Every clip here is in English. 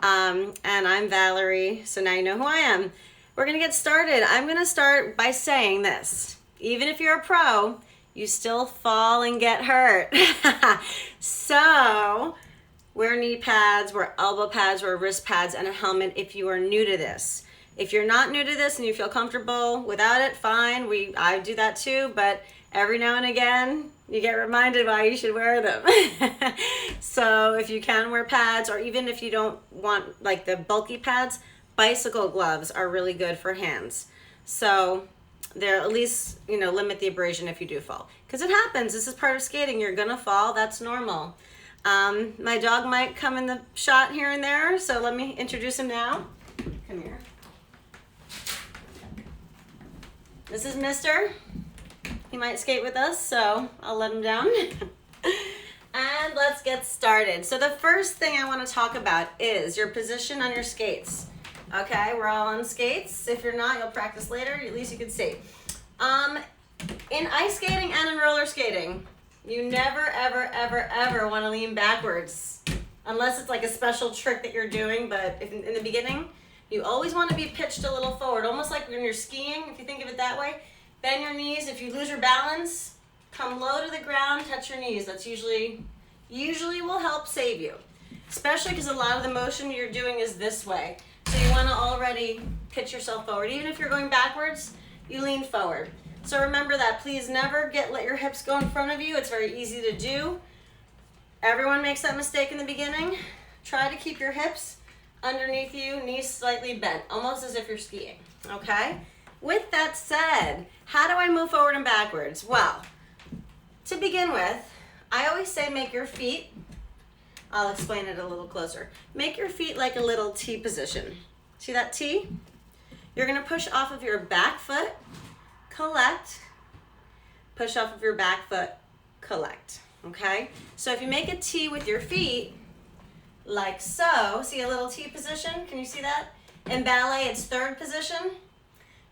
And I'm Valerie, so now you know who I am. We're gonna get started. I'm gonna start by saying this. Even if you're a pro, you still fall and get hurt. So, wear knee pads, wear elbow pads, wear wrist pads, and a helmet if you are new to this. If you're not new to this and you feel comfortable without it, fine. I do that too, but every now and again, you get reminded why you should wear them. So if you can wear pads, or even if you don't want like the bulky pads, bicycle gloves are really good for hands. So they're at least, limit the abrasion if you do fall. Because it happens. This is part of skating. You're going to fall. That's normal. My dog might come in the shot here and there, so let me introduce him now. Come here. This is Mister. He might skate with us, so I'll let him down. And let's get started. So the first thing I want to talk about is your position on your skates. Okay, we're all on skates. If you're not, you'll practice later. At least you can see. In ice skating and in roller skating, you never, ever, ever, ever want to lean backwards. Unless it's like a special trick that you're doing, but if in the beginning, you always want to be pitched a little forward, almost like when you're skiing, if you think of it that way. Bend your knees. If you lose your balance, come low to the ground, touch your knees. That's usually will help save you, especially because a lot of the motion you're doing is this way. So you want to already pitch yourself forward. Even if you're going backwards, you lean forward. So remember that. Please never let your hips go in front of you. It's very easy to do. Everyone makes that mistake in the beginning. Try to keep your hips underneath you, knees slightly bent, almost as if you're skiing, okay? With that said, how do I move forward and backwards? Well, to begin with, I always say make your feet, I'll explain it a little closer. Make your feet like a little T position. See that T? You're gonna push off of your back foot, collect, push off of your back foot, collect, okay? So if you make a T with your feet, like so, see a little T position? Can you see that? In ballet, it's third position.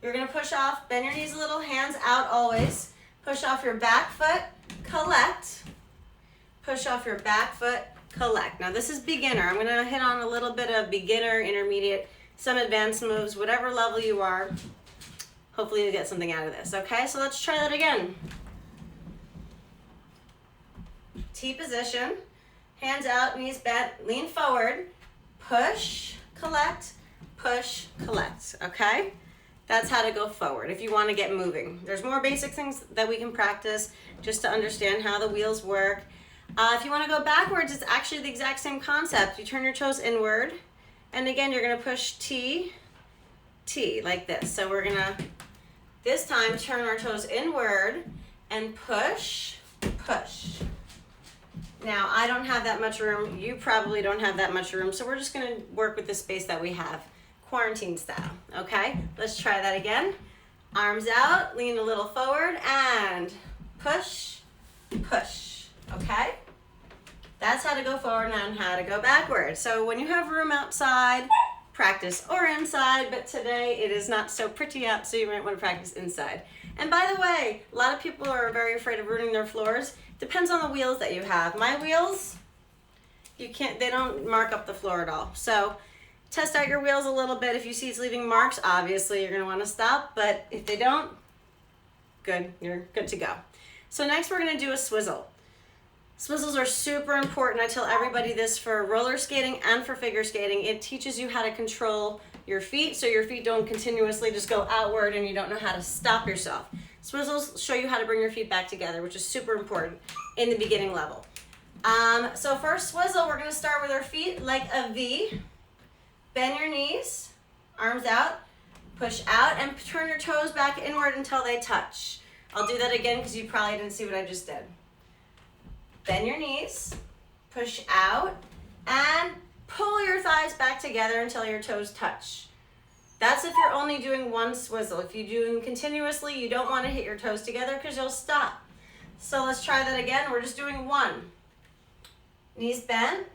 You're gonna push off, bend your knees a little, hands out always. Push off your back foot, collect. Push off your back foot, collect. Now this is beginner. I'm gonna hit on a little bit of beginner, intermediate, some advanced moves, whatever level you are. Hopefully you'll get something out of this, okay? So let's try that again. T position. Hands out, knees bent, lean forward, push, collect, okay? That's how to go forward if you want to get moving. There's more basic things that we can practice just to understand how the wheels work. If you want to go backwards, it's actually the exact same concept. You turn your toes inward, and again, you're going to push T, like this. So we're going to, this time, turn our toes inward and push. Now, I don't have that much room. You probably don't have that much room, so we're just gonna work with the space that we have, quarantine style, okay? Let's try that again. Arms out, lean a little forward, and push, okay? That's how to go forward and how to go backward. So when you have room outside, practice, or inside, but today it is not so pretty out, so you might wanna practice inside. And by the way, a lot of people are very afraid of ruining their floors. Depends on the wheels that you have. My wheels, they don't mark up the floor at all. So test out your wheels a little bit. If you see it's leaving marks, obviously you're gonna wanna stop, but if they don't, good, you're good to go. So next we're gonna do a swizzle. Swizzles are super important. I tell everybody this for roller skating and for figure skating. It teaches you how to control your feet so your feet don't continuously just go outward and you don't know how to stop yourself. Swizzles show you how to bring your feet back together, which is super important in the beginning level. So first swizzle, we're gonna start with our feet like a V. Bend your knees, arms out, push out, and turn your toes back inward until they touch. I'll do that again because you probably didn't see what I just did. Bend your knees, push out, and pull your thighs back together until your toes touch. That's if you're only doing one swizzle. If you're doing continuously, you don't want to hit your toes together because you'll stop. So let's try that again. We're just doing one. Knees bent,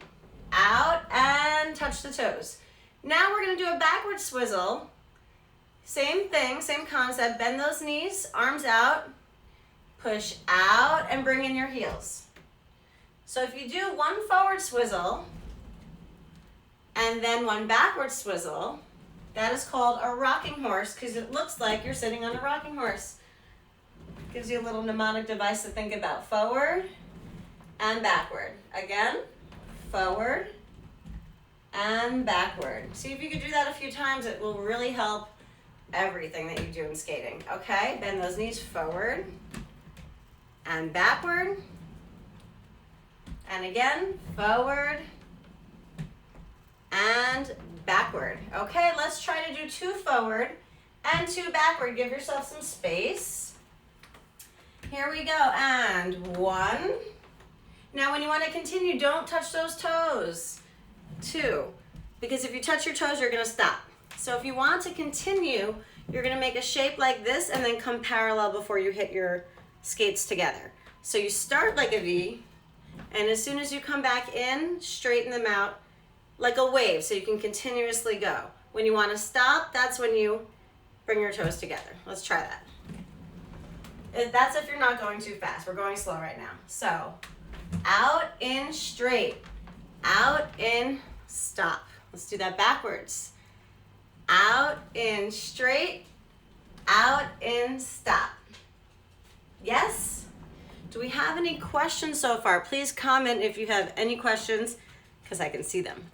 out, and touch the toes. Now we're going to do a backward swizzle. Same thing, same concept. Bend those knees, arms out, push out, and bring in your heels. So if you do one forward swizzle, and then one backward swizzle. That is called a rocking horse because it looks like you're sitting on a rocking horse. Gives you a little mnemonic device to think about. Forward and backward. Again, forward and backward. See if you could do that a few times. It will really help everything that you do in skating. Okay, bend those knees forward and backward. And again, forward and backward. Okay, let's try to do 2 forward and 2 backward. Give yourself some space. Here we go, and 1. Now when you want to continue, don't touch those toes. 2, because if you touch your toes, you're gonna stop. So if you want to continue, you're gonna make a shape like this and then come parallel before you hit your skates together. So you start like a V, and as soon as you come back in, straighten them out like a wave so you can continuously go. When you want to stop, that's when you bring your toes together. Let's try that. That's if you're not going too fast. We're going slow right now. So out, in, straight, out, in, stop. Let's do that backwards. Out, in, straight, out, in, stop. Yes? Do we have any questions so far? Please comment if you have any questions, because I can see them.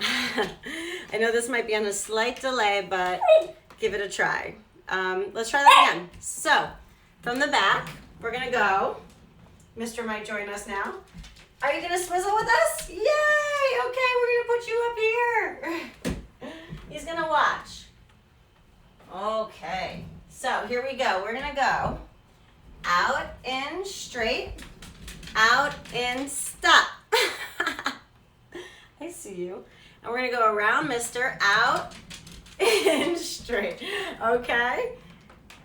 I know this might be on a slight delay, but give it a try. Let's try that again. So, from the back, we're gonna go. Mr. might join us now. Are you gonna swizzle with us? Yay! Okay, we're gonna put you up here. He's gonna watch. Okay, so here we go. We're gonna go out, in, straight, out, in, stop. I see you. And we're gonna go around, Mr. Out, in, straight. Okay?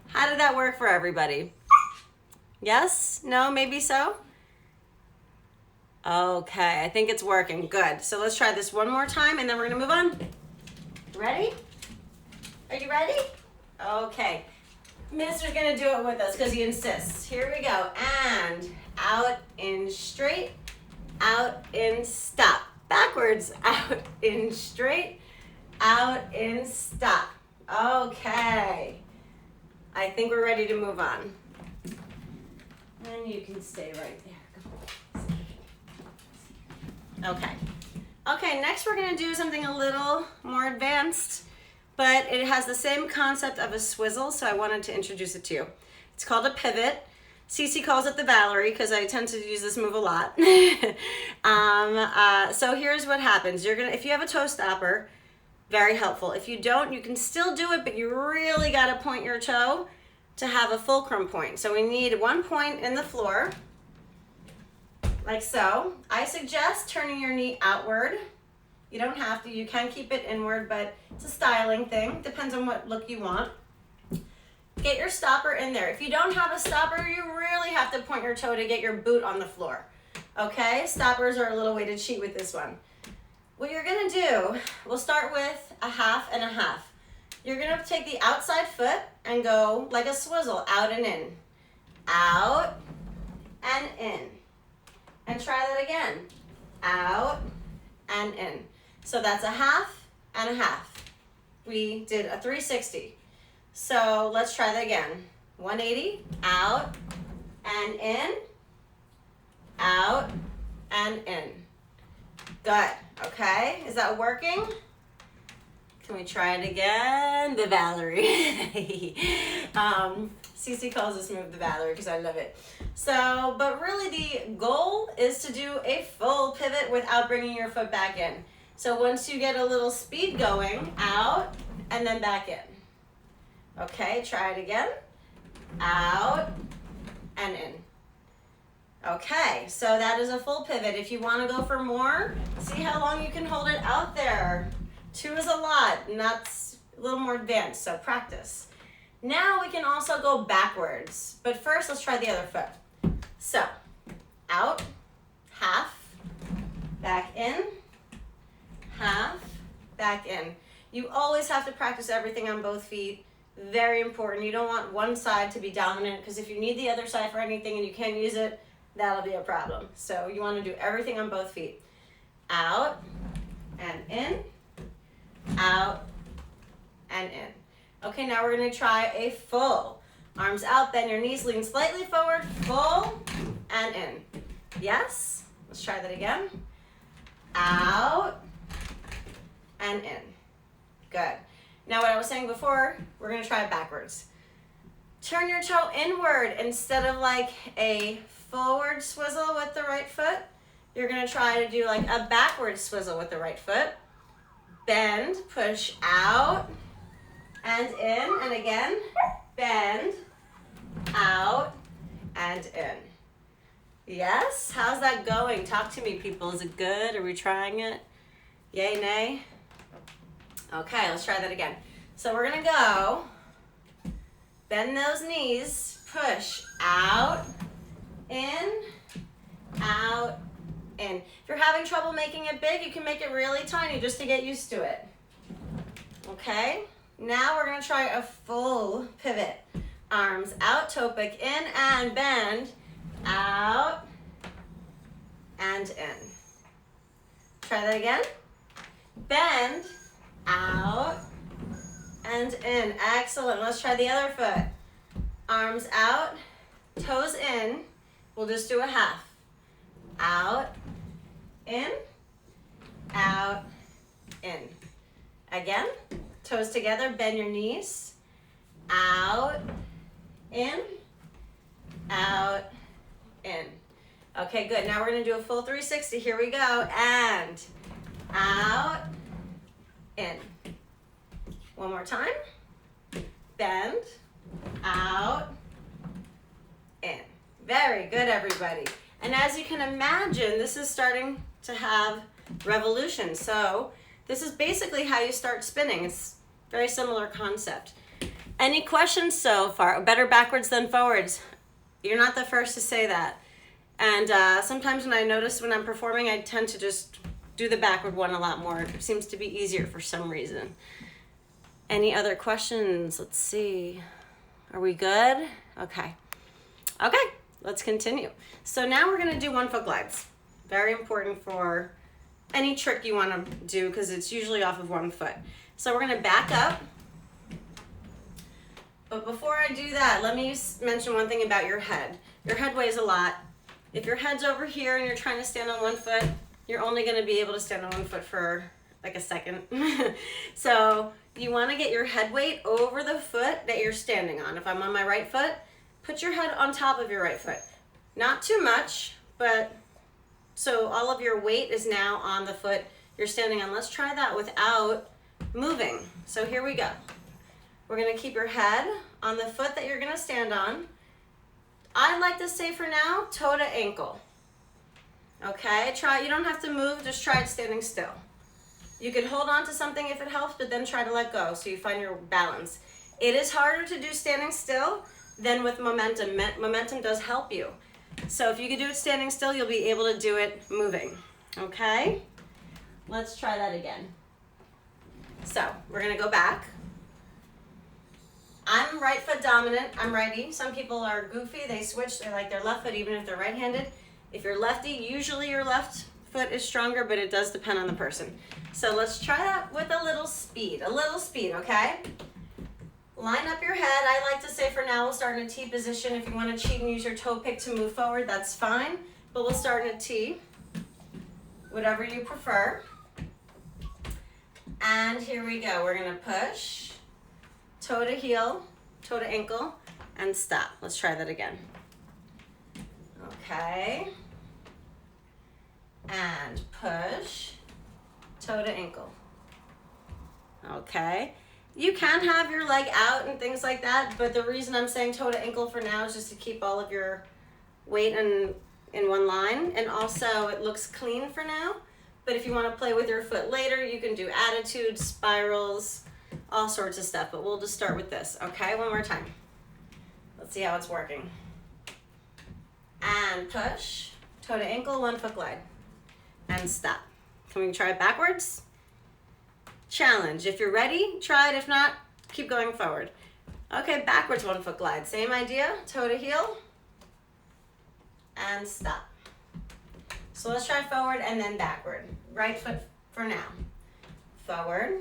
How did that work for everybody? Yes? No? Maybe so? Okay, I think it's working. Good. So let's try this one more time and then we're gonna move on. Ready? Are you ready? Okay. Mister's gonna do it with us because he insists. Here we go. And out, in, straight, out, in, stop. Backwards, out, in, straight, out, in, stop. Okay. I think we're ready to move on. And you can stay right there. Okay. Okay, next we're gonna do something a little more advanced, but it has the same concept of a swizzle, so I wanted to introduce it to you. It's called a pivot. Cece calls it the Valerie because I tend to use this move a lot. So here's what happens. If you have a toe stopper, very helpful. If you don't, you can still do it, but you really got to point your toe to have a fulcrum point. So we need 1 point in the floor, like so. I suggest turning your knee outward. You don't have to. You can keep it inward, but it's a styling thing. Depends on what look you want. Get your stopper in there. If you don't have a stopper, you really have to point your toe to get your boot on the floor. Okay? Stoppers are a little way to cheat with this one. What you're gonna do, we'll start with a half and a half. You're gonna take the outside foot and go like a swizzle, out and in. Out and in. And try that again. Out and in. So that's a half and a half. We did a 360. So let's try that again. 180, out and in, out and in. Good, okay? Is that working? Can we try it again? The Valerie. Cece calls this move the Valerie because I love it. So, but really the goal is to do a full pivot without bringing your foot back in. So once you get a little speed going, out and then back in. Okay, try it again. Out and in. Okay, so that is a full pivot. If you want to go for more, see how long you can hold it out there. 2 is a lot, and that's a little more advanced, so practice. Now we can also go backwards, but first let's try the other foot. So, out, half, back in, half, back in. You always have to practice everything on both feet. Very important. You don't want one side to be dominant because if you need the other side for anything and you can't use it, that'll be a problem. So you want to do everything on both feet. Out and in, out, and in. Okay, now we're gonna try a full. Arms out, bend your knees, lean slightly forward, full, and in. Yes? Let's try that again. Out, and in. Good. Now what I was saying before, we're gonna try it backwards. Turn your toe inward instead of like a forward swizzle with the right foot. You're gonna try to do like a backward swizzle with the right foot. Bend, push out, and in, and again. Bend, out, and in. Yes? How's that going? Talk to me, people. Is it good? Are we trying it? Yay, nay? Okay, let's try that again. So we're gonna go, bend those knees, push out, in, out, in. If you're having trouble making it big, you can make it really tiny just to get used to it. Okay? Now we're gonna try a full pivot. Arms out, toe pick in and bend, out, and in. Try that again. Bend, out, and in. Excellent. Let's try the other foot. Arms out, toes in. We'll just do a half. Out, in, out, in. Again, toes together, bend your knees. Out, in, out, in. Okay, good. Now we're going to do a full 360. Here we go. And out, in. One more time. Bend, out, in. Very good, everybody. And as you can imagine, this is starting to have revolution. So this is basically how you start spinning. It's a very similar concept. Any questions so far? Better backwards than forwards. You're not the first to say that. And sometimes when I notice when I'm performing, I tend to just do the backward one a lot more. It seems to be easier for some reason. Any other questions? Let's see. Are we good? Okay. Okay, let's continue. So now we're gonna do 1 foot glides. Very important for any trick you wanna do because it's usually off of 1 foot. So we're gonna back up. But before I do that, let me mention one thing about your head. Your head weighs a lot. If your head's over here and you're trying to stand on 1 foot, you're only gonna be able to stand on 1 foot for like a second. So you wanna get your head weight over the foot that you're standing on. If I'm on my right foot, put your head on top of your right foot. Not too much, but so all of your weight is now on the foot you're standing on. Let's try that without moving. So here we go. We're gonna keep your head on the foot that you're gonna stand on. I like to say for now, toe to ankle. Okay, you don't have to move, just try it standing still. You could hold on to something if it helps, but then try to let go so you find your balance. It is harder to do standing still than with momentum. Momentum does help you. So if you can do it standing still, you'll be able to do it moving. Okay, let's try that again. So we're gonna go back. I'm right foot dominant, I'm righty. Some people are goofy, they switch, they like their left foot even if they're right-handed. If you're lefty, usually your left foot is stronger, but it does depend on the person. So let's try that with a little speed, okay? Line up your head. I like to say for now, we'll start in a T position. If you want to cheat and use your toe pick to move forward, that's fine, but we'll start in a T, whatever you prefer. And here we go, we're gonna push, toe to heel, toe to ankle, and stop. Let's try that again. Okay. And push, toe to ankle. Okay. You can have your leg out and things like that, but the reason I'm saying toe to ankle for now is just to keep all of your weight in one line, and also it looks clean for now. But if you want to play with your foot later, you can do attitudes, spirals, all sorts of stuff, but we'll just start with this, okay? One more time. Let's see how it's working. And push, toe to ankle, 1 foot glide, and stop. Can we try it backwards? Challenge. If you're ready, try it. If not, keep going forward. Okay, backwards 1 foot glide. Same idea, toe to heel, and stop. So let's try forward and then backward. Right foot for now. Forward,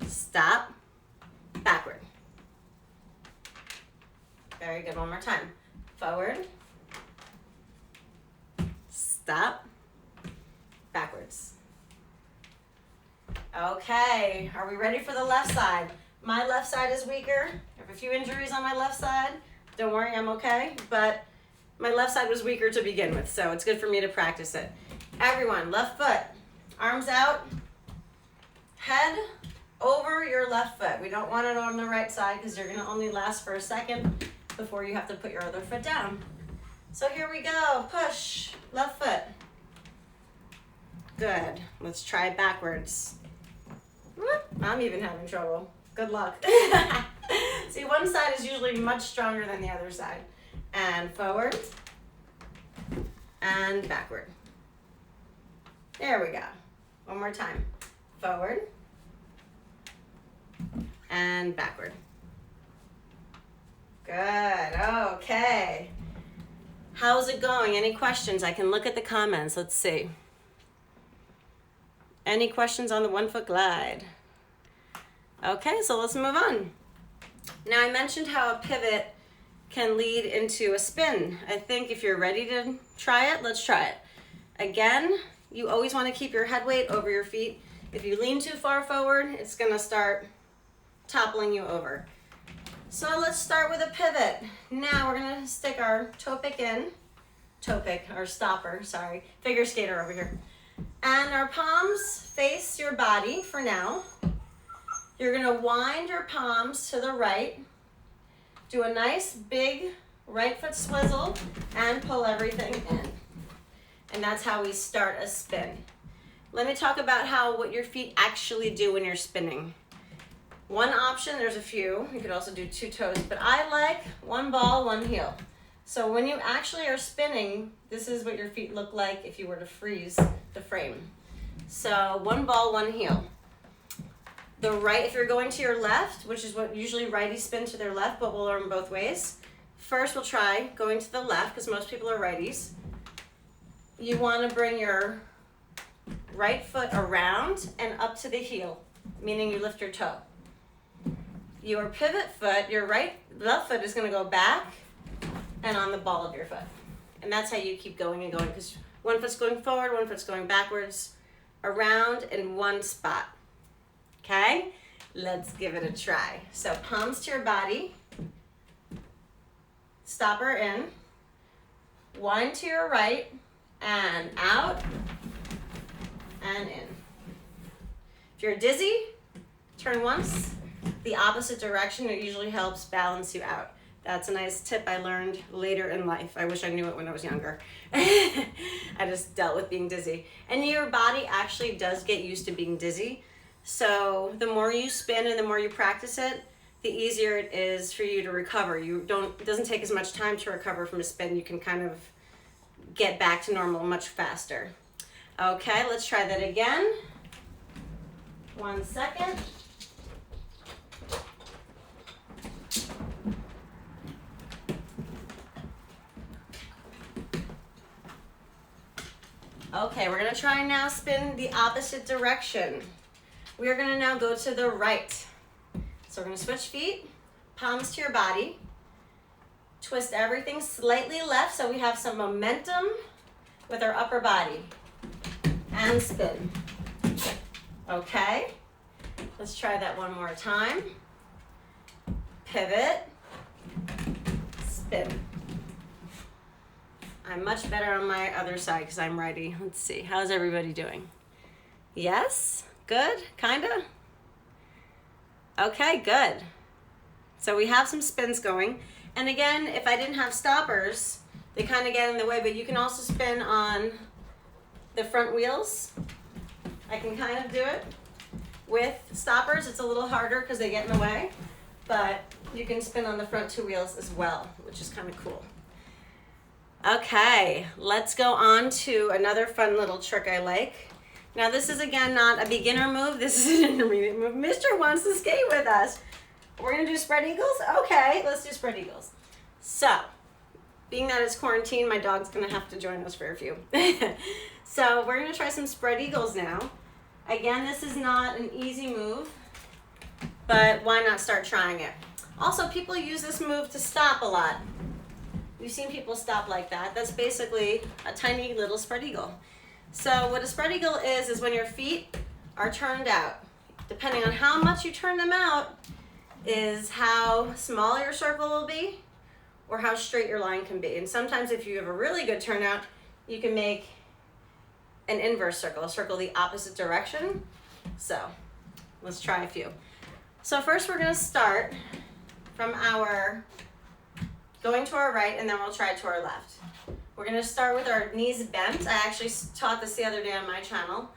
stop, backward. Very good, one more time. Forward, stop, backwards. Okay, are we ready for the left side? My left side is weaker. I have a few injuries on my left side. Don't worry, I'm okay, but my left side was weaker to begin with, so it's good for me to practice it. Everyone, left foot, arms out, head over your left foot. We don't want it on the right side because you're gonna only last for a second before you have to put your other foot down. So here we go, push, left foot. Good, let's try backwards. Whoop, I'm even having trouble. Good luck. See, one side is usually much stronger than the other side. And forward, and backward. There we go. One more time. Forward, and backward. Good, okay. How's it going? Any questions? I can look at the comments. Let's see. Any questions on the 1 foot glide? Okay, so let's move on. Now I mentioned how a pivot can lead into a spin. I think if you're ready to try it, let's try it. Again, you always want to keep your head weight over your feet. If you lean too far forward, it's gonna start toppling you over. So let's start with a pivot. Now we're gonna stick our toe pick in, or stopper, sorry, figure skater over here. And our palms face your body for now. You're gonna wind your palms to the right, do a nice big right foot swizzle, and pull everything in. And that's how we start a spin. Let me talk about what your feet actually do when you're spinning. One option, there's a few, you could also do 2 toes, but I like 1 ball, 1 heel. So when you actually are spinning, this is what your feet look like if you were to freeze the frame. So 1 ball, 1 heel. The right, if you're going to your left, which is what usually righties spin to their left, but we'll learn both ways. First, we'll try going to the left, because most people are righties. You want to bring your right foot around and up to the heel, meaning you lift your toe. Your pivot foot, your left foot is going to go back and on the ball of your foot. And that's how you keep going and going, because 1 foot's going forward, 1 foot's going backwards, around in one spot. Okay, let's give it a try. So palms to your body, stopper in, wind to your right, and out, and in. If you're dizzy, turn once, the opposite direction. It usually helps balance you out. That's a nice tip I learned later in life. I wish I knew it when I was younger. I just dealt with being dizzy. And your body actually does get used to being dizzy. So the more you spin and the more you practice it, the easier it is for you to recover. It doesn't take as much time to recover from a spin. You can kind of get back to normal much faster. Okay, let's try that again. 1 second. Okay, we're gonna try and now spin the opposite direction. We are gonna now go to the right. So we're gonna switch feet, palms to your body, twist everything slightly left so we have some momentum with our upper body, and spin. Okay, let's try that one more time. Pivot, spin. I'm much better on my other side because I'm righty. Let's see, how's everybody doing? Yes? Good? Kinda? Okay, good. So we have some spins going. And again, if I didn't have stoppers, they kind of get in the way, but you can also spin on the front wheels. I can kind of do it. With stoppers, it's a little harder because they get in the way, but you can spin on the front 2 wheels as well, which is kind of cool. Okay, let's go on to another fun little trick I like. Now this is again not a beginner move, this is an intermediate move. Mister wants to skate with us. We're gonna do spread eagles? Okay, let's do spread eagles. So, being that it's quarantine, my dog's gonna have to join us for a few. So we're gonna try some spread eagles now. Again, this is not an easy move. but why not start trying it? Also, people use this move to stop a lot. We've seen people stop like that. That's basically a tiny little spread eagle. So what a spread eagle is when your feet are turned out. Depending on how much you turn them out is how small your circle will be or how straight your line can be. And sometimes if you have a really good turnout, you can make an inverse circle, a circle the opposite direction. So let's try a few. So first we're gonna start from our going to our right, and then we'll try to our left. We're gonna start with our knees bent. I actually taught this the other day on my channel.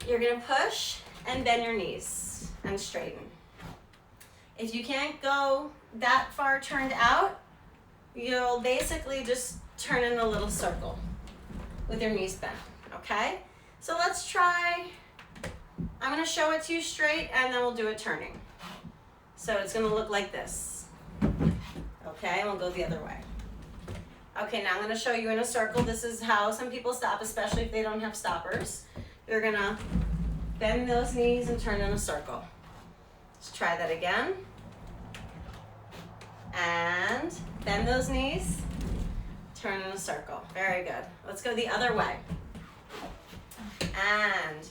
You're gonna push and bend your knees and straighten. If you can't go that far turned out, you'll basically just turn in a little circle with your knees bent, okay? So let's try, I'm gonna show it to you straight and then we'll do it turning. So it's gonna look like this, okay? And we'll go the other way. Okay, now I'm gonna show you in a circle. This is how some people stop, especially if they don't have stoppers. You're gonna bend those knees and turn in a circle. Let's try that again. And bend those knees, turn in a circle. Very good. Let's go the other way. And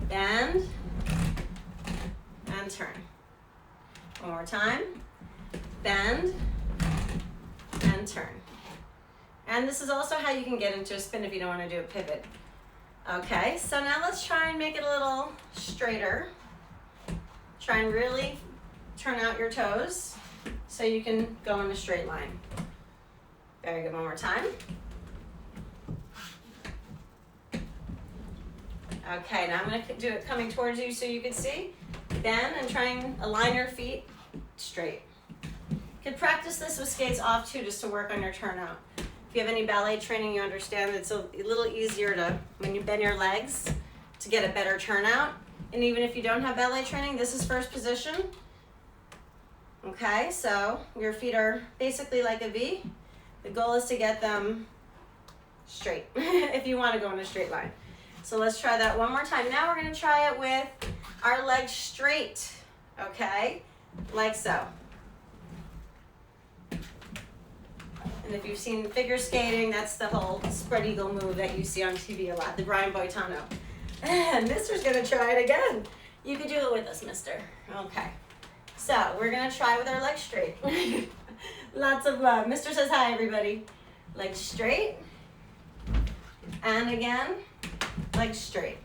bend and turn. One more time. Bend and turn. And this is also how you can get into a spin if you don't want to do a pivot. Okay, so now let's try and make it a little straighter. Try and really turn out your toes so you can go in a straight line. Very good, one more time. Okay, now I'm gonna do it coming towards you so you can see. Bend and try and align your feet straight. You can practice this with skates off too, just to work on your turnout. If you have any ballet training, you understand it's a little easier to, when you bend your legs, to get a better turnout. And even if you don't have ballet training, this is first position. Okay, so your feet are basically like a V. The goal is to get them straight if you want to go in a straight line. So let's try that one more time. Now we're going to try it with our legs straight, okay? Like so. And if you've seen figure skating, that's the whole spread eagle move that you see on TV a lot, the Brian Boitano. And Mister's gonna try it again. You could do it with us, Mister. Okay. So we're gonna try with our legs straight. Lots of love. Mister says hi, everybody. Legs straight. And again, legs straight.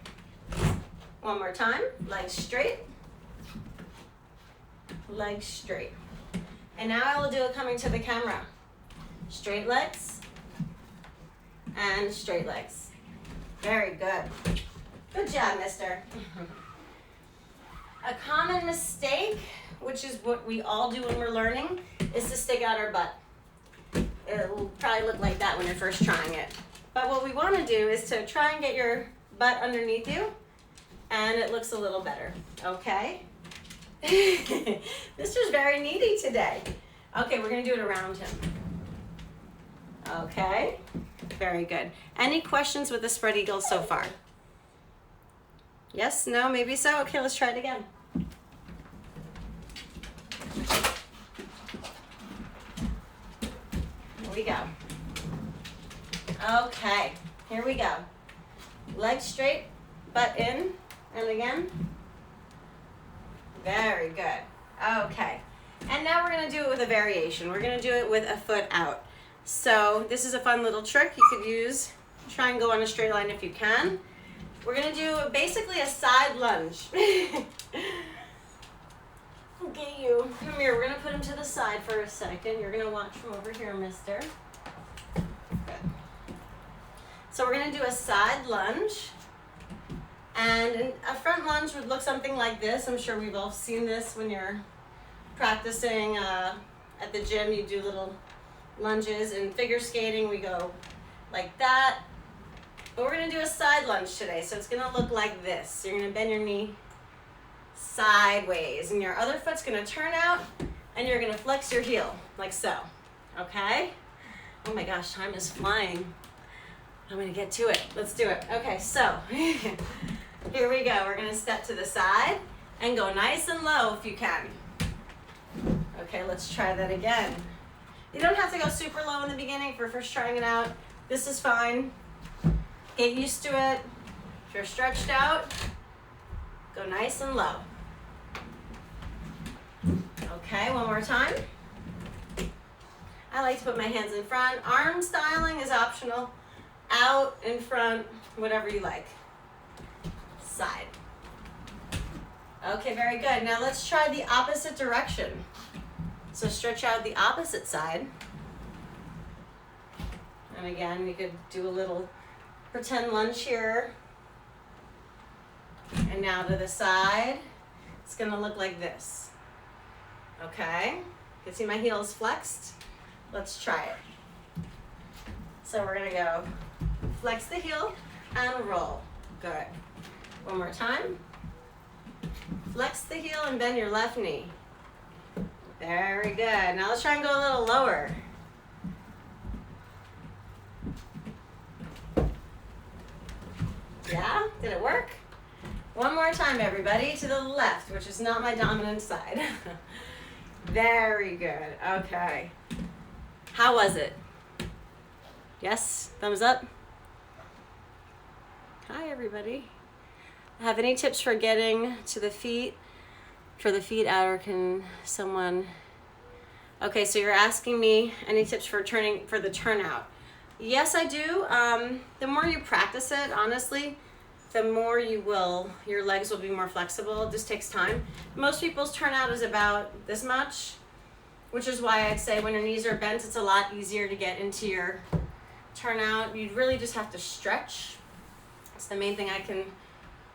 One more time, legs straight. Legs straight. And now I will do it coming to the camera. Straight legs and straight legs. Very good. Good job, Mister. A common mistake, which is what we all do when we're learning, is to stick out our butt. It will probably look like that when you're first trying it. But what we want to do is to try and get your butt underneath you, and it looks a little better, okay? Mister's very needy today. Okay, we're going to do it around him. Okay, very good. Any questions with the spread eagle so far? Yes, no, maybe so? Okay, let's try it again. Here we go. Okay, here we go. Legs straight, butt in, and again. Very good. Okay, and now we're going to do it with a variation. We're going to do it with a foot out. So this is a fun little trick you could use. Try and go on a straight line if you can. We're gonna do basically a side lunge. Okay, you, come here. We're gonna put him to the side for a second. You're gonna watch from over here, Mister. Good. So we're gonna do a side lunge. And a front lunge would look something like this. I'm sure we've all seen this when you're practicing at the gym. You do little lunges. In figure skating, we go like that. But we're gonna do a side lunge today, so it's gonna look like this. You're gonna bend your knee sideways, and your other foot's gonna turn out, and you're gonna flex your heel, like so, okay? Oh my gosh, time is flying. I'm gonna get to it. Let's do it. Okay, so here we go. We're gonna step to the side, And go nice and low if you can. Okay, let's try that again. You don't have to go super low in the beginning if you're first trying it out. This is fine. Get used to it. If you're stretched out, go nice and low. Okay, one more time. I like to put my hands in front. Arm styling is optional. Out, in front, whatever you like. Side. Okay, very good. Now let's try the opposite direction. So stretch out the opposite side. And again, you could do a little pretend lunge here. And now to the side. It's going to look like this. Okay? You can see my heels flexed. Let's try it. So we're going to go flex the heel and roll. Good. One more time. Flex the heel and bend your left knee. Very good. Now let's try and go a little lower. Yeah? Did it work? One more time, everybody. To the left, which is not my dominant side. Very good. Okay. How was it? Yes? Thumbs up? Hi, everybody. Have any tips for getting to the feet, for the feet out, or can someone... Okay, so you're asking me any tips for the turnout. Yes, I do. The more you practice it, honestly, the more your legs will be more flexible. It just takes time. Most people's turnout is about this much, which is why I'd say when your knees are bent, it's a lot easier to get into your turnout. You really just have to stretch. It's the main thing I can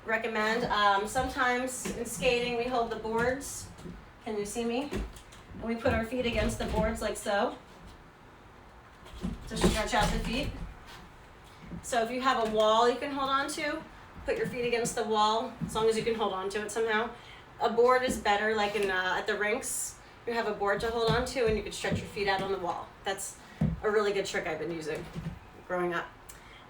recommend. Sometimes in skating, we hold the boards. Can you see me? And we put our feet against the boards like so to stretch out the feet. So if you have a wall you can hold on to, put your feet against the wall as long as you can hold on to it somehow. A board is better, like at the rinks. You have a board to hold on to and you can stretch your feet out on the wall. That's a really good trick I've been using growing up.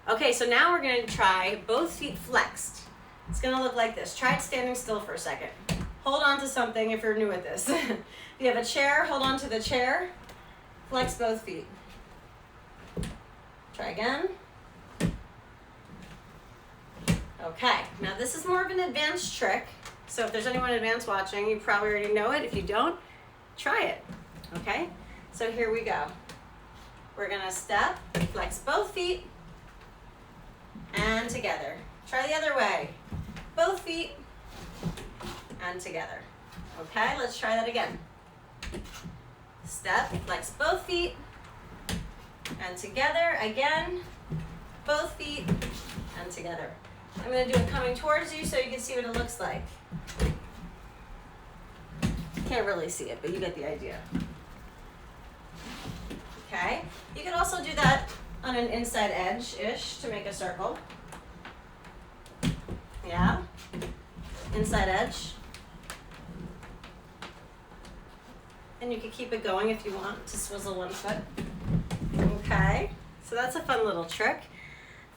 Okay, so now we're going to try both feet flexed. It's going to look like this. Try it standing still for a second. Hold on to something if you're new at this. If you have a chair, hold on to the chair. Flex both feet. Try again. Okay, now this is more of an advanced trick. So if there's anyone advanced watching, you probably already know it. If you don't, try it. Okay, so here we go. We're going to step, flex both feet, and together. Try the other way. Both feet and together. Okay, let's try that again. Step, flex both feet and together. Again, both feet and together. I'm going to do it coming towards you so you can see what it looks like. Can't really see it, but you get the idea. Okay, you can also do that on an inside edge-ish to make a circle. Yeah, inside edge. And you can keep it going if you want to swizzle one foot. Okay, so that's a fun little trick.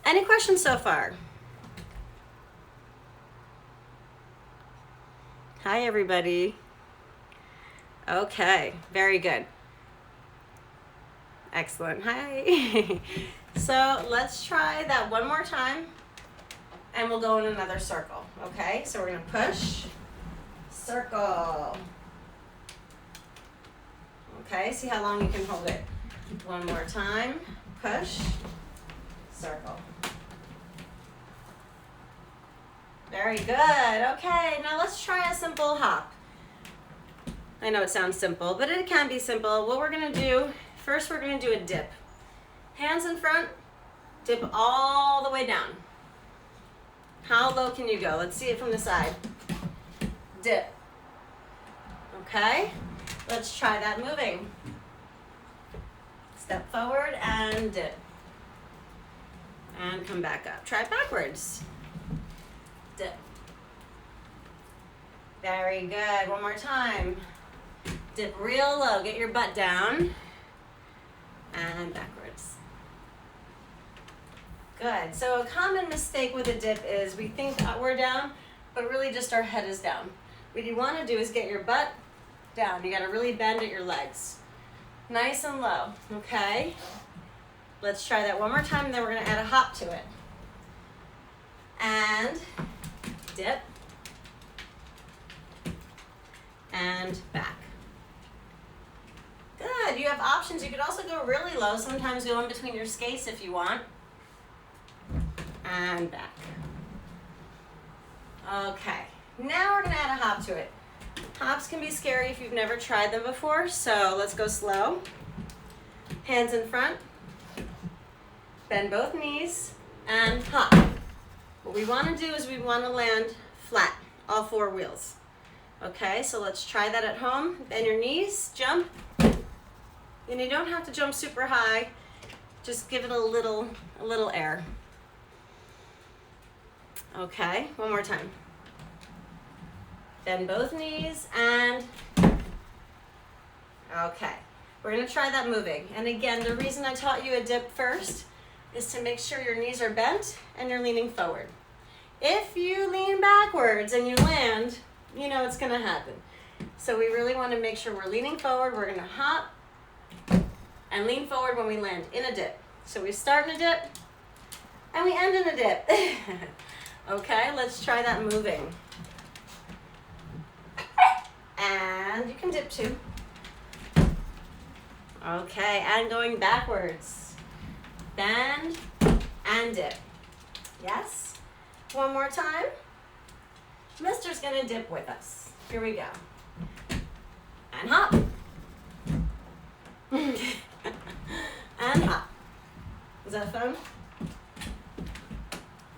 Any questions so far? Hi, everybody. Okay, very good. Excellent. Hi. So let's try that one more time. And we'll go in another circle, okay? So we're going to push, circle. Okay, see how long you can hold it. One more time, push, circle. Very good. Okay, now let's try a simple hop. I know it sounds simple, but it can be simple. What we're going to do, first we're going to do a dip. Hands in front, dip all the way down. How low can you go? Let's see it from the side. Dip. Okay, let's try that moving. Step forward and dip. And come back up. Try it backwards. Dip. Very good. One more time. Dip real low. Get your butt down. And backwards. Good. So a common mistake with a dip is we think we're down, but really just our head is down. What you want to do is get your butt down. You got to really bend at your legs. Nice and low, okay? Let's try that one more time, and then we're going to add a hop to it. And dip. And back. Good. You have options. You could also go really low. Sometimes go in between your skates if you want. And back. Okay. Now we're going to add a hop to it. Hops can be scary if you've never tried them before, so let's go slow. Hands in front. Bend both knees and hop. What we want to do is we want to land flat, all four wheels. Okay, so let's try that at home. Bend your knees, jump. And you don't have to jump super high. Just give it a little air. Okay, one more time. Bend both knees and, okay. We're gonna try that moving. And again, the reason I taught you a dip first is to make sure your knees are bent and you're leaning forward. If you lean backwards and you land, you know it's gonna happen. So we really wanna make sure we're leaning forward. We're gonna hop and lean forward when we land in a dip. So we start in a dip and we end in a dip. Okay, let's try that moving. And you can dip too. Okay, and going backwards. Bend and dip. Yes? One more time. Mister's gonna dip with us. Here we go. And hop. And hop. Is that fun?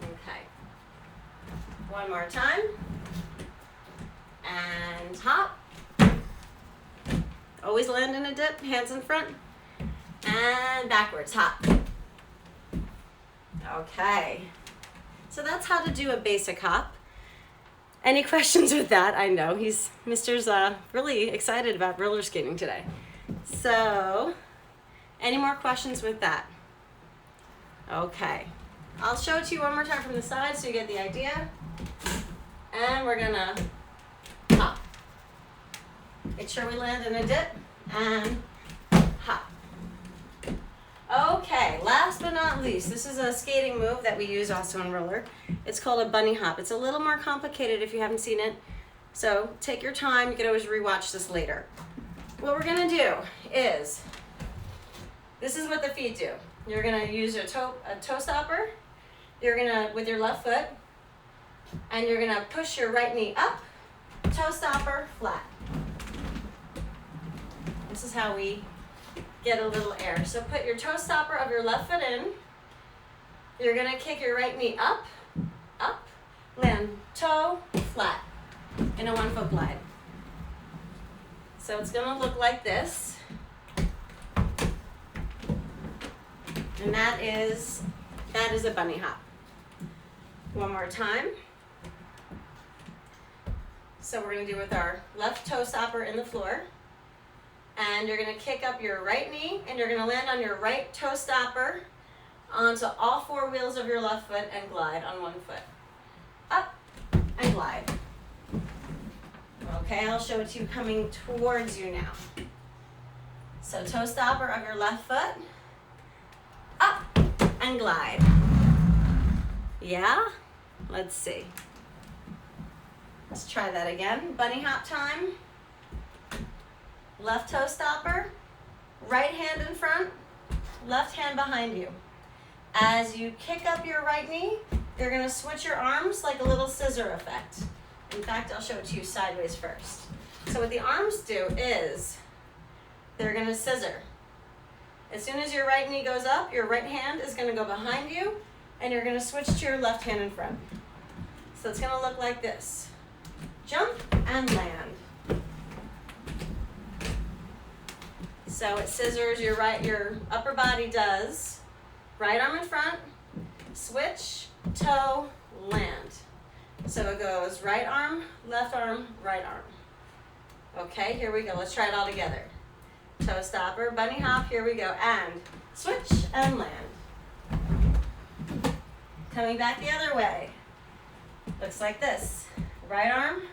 Okay. One more time. And hop. Always land in a dip, hands in front. And backwards, hop. Okay. So that's how to do a basic hop. Any questions with that? I know Mister's really excited about roller skating today. So, any more questions with that? Okay. I'll show it to you one more time from the side so you get the idea. And we're gonna hop. Make sure we land in a dip and hop. Okay, last but not least, this is a skating move that we use also in roller. It's called a bunny hop. It's a little more complicated if you haven't seen it. So take your time, you can always rewatch this later. What we're gonna do is, this is what the feet do. You're gonna use a toe stopper. You're gonna, with your left foot, and you're gonna push your right knee up, toe stopper, flat. This is how we get a little air. So put your toe stopper of your left foot in. You're gonna kick your right knee up, up, land toe, flat, in a 1 foot glide. So it's gonna look like this. And that is a bunny hop. One more time. So we're gonna do with our left toe stopper in the floor. And you're gonna kick up your right knee and you're gonna land on your right toe stopper onto all four wheels of your left foot and glide on 1 foot. Up and glide. Okay, I'll show it to you coming towards you now. So toe stopper of your left foot, up and glide. Yeah? Let's see. Let's try that again. Bunny hop time. Left toe stopper, right hand in front, left hand behind you. As you kick up your right knee, you're gonna switch your arms like a little scissor effect. In fact, I'll show it to you sideways first. So what the arms do is, they're gonna scissor. As soon as your right knee goes up, your right hand is gonna go behind you, and you're gonna switch to your left hand in front. So it's gonna look like this. Jump and land. So it scissors your upper body does. Right arm in front, switch, toe, land. So it goes right arm, right arm. Okay, here we go. Let's try it all together. Toe stopper, bunny hop, here we go. And switch and land. Coming back the other way. Looks like this. Right arm,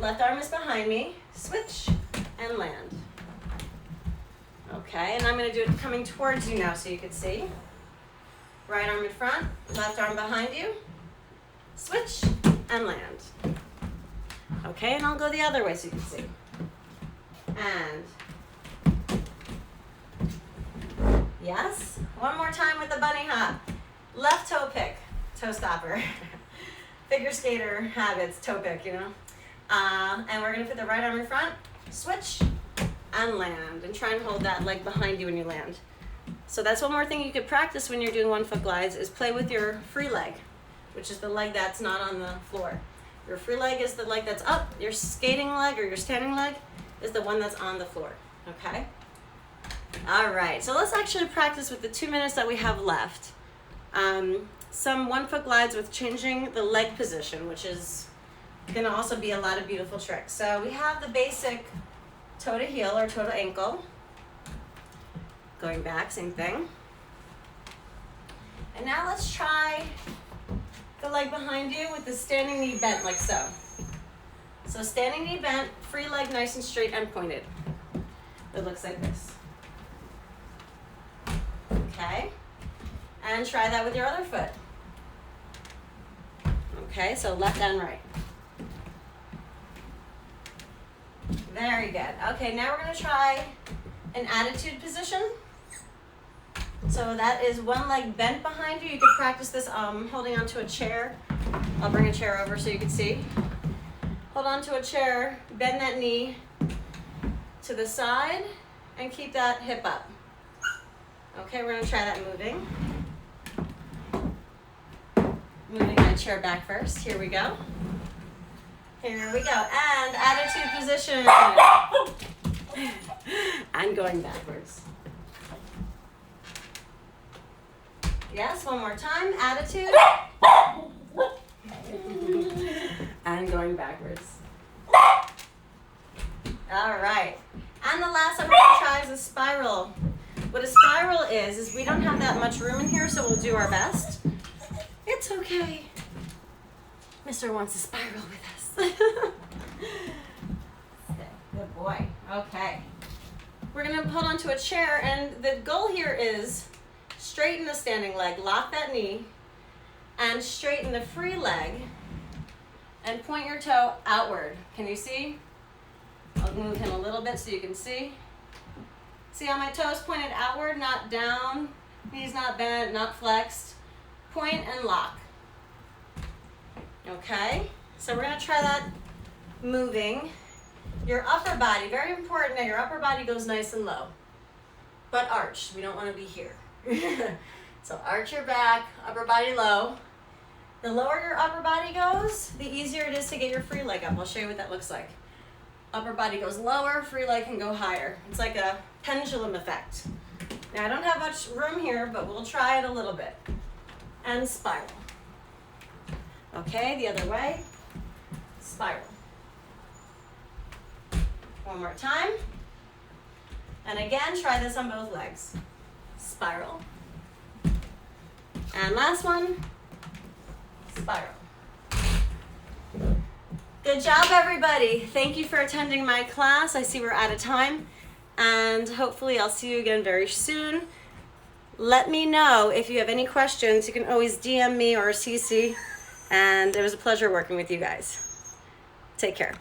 Left arm is behind me. Switch and land. Okay, and I'm going to do it coming towards you now so you can see. Right arm in front, left arm behind you. Switch and land. Okay, and I'll go the other way so you can see. And yes, one more time with the bunny hop. Left toe pick, toe stopper. Figure skater habits, toe pick, you know. And we're gonna put the right arm in front, switch, and land. And try and hold that leg behind you when you land. So that's one more thing you could practice when you're doing 1 foot glides is play with your free leg, which is the leg that's not on the floor. Your free leg is the leg that's up. Your skating leg or your standing leg is the one that's on the floor, okay? All right, so let's actually practice with the 2 minutes that we have left. Some 1 foot glides with changing the leg position, which is gonna also be a lot of beautiful tricks. So we have the basic toe to heel or toe to ankle. Going back, same thing. And now let's try the leg behind you with the standing knee bent like so. So standing knee bent, free leg nice and straight and pointed. It looks like this. Okay, and try that with your other foot. Okay, so left and right. Very good. Okay, now we're gonna try an attitude position. So that is one leg bent behind you. You could practice this holding onto a chair. I'll bring a chair over so you can see. Hold on to a chair, bend that knee to the side, and keep that hip up. Okay, we're gonna try that moving. Moving my chair back first. Here we go. Here we go. And attitude position. And going backwards. Yes, one more time. Attitude. And going backwards. All right. And the last I'm going to try is a spiral. What a spiral is we don't have that much room in here, so we'll do our best. It's okay. Mister wants to spiral with us. Good boy. Okay. We're going to hold onto a chair, and the goal here is straighten the standing leg, lock that knee, and straighten the free leg, and point your toe outward. Can you see? I'll move him a little bit so you can see. See how my toes pointed outward, not down, knees not bent, not flexed. Point and lock. Okay, so we're gonna try that moving. Your upper body, very important that your upper body goes nice and low, but arched. We don't wanna be here. So arch your back, upper body low. The lower your upper body goes, the easier it is to get your free leg up. I'll show you what that looks like. Upper body goes lower, free leg can go higher. It's like a pendulum effect. Now I don't have much room here, but we'll try it a little bit. And spiral. Okay, the other way. Spiral. One more time. And again, try this on both legs. Spiral. And last one. Spiral. Good job, everybody. Thank you for attending my class. I see we're out of time, and hopefully I'll see you again very soon. Let me know if you have any questions. You can always DM me or CC, and it was a pleasure working with you guys. Take care.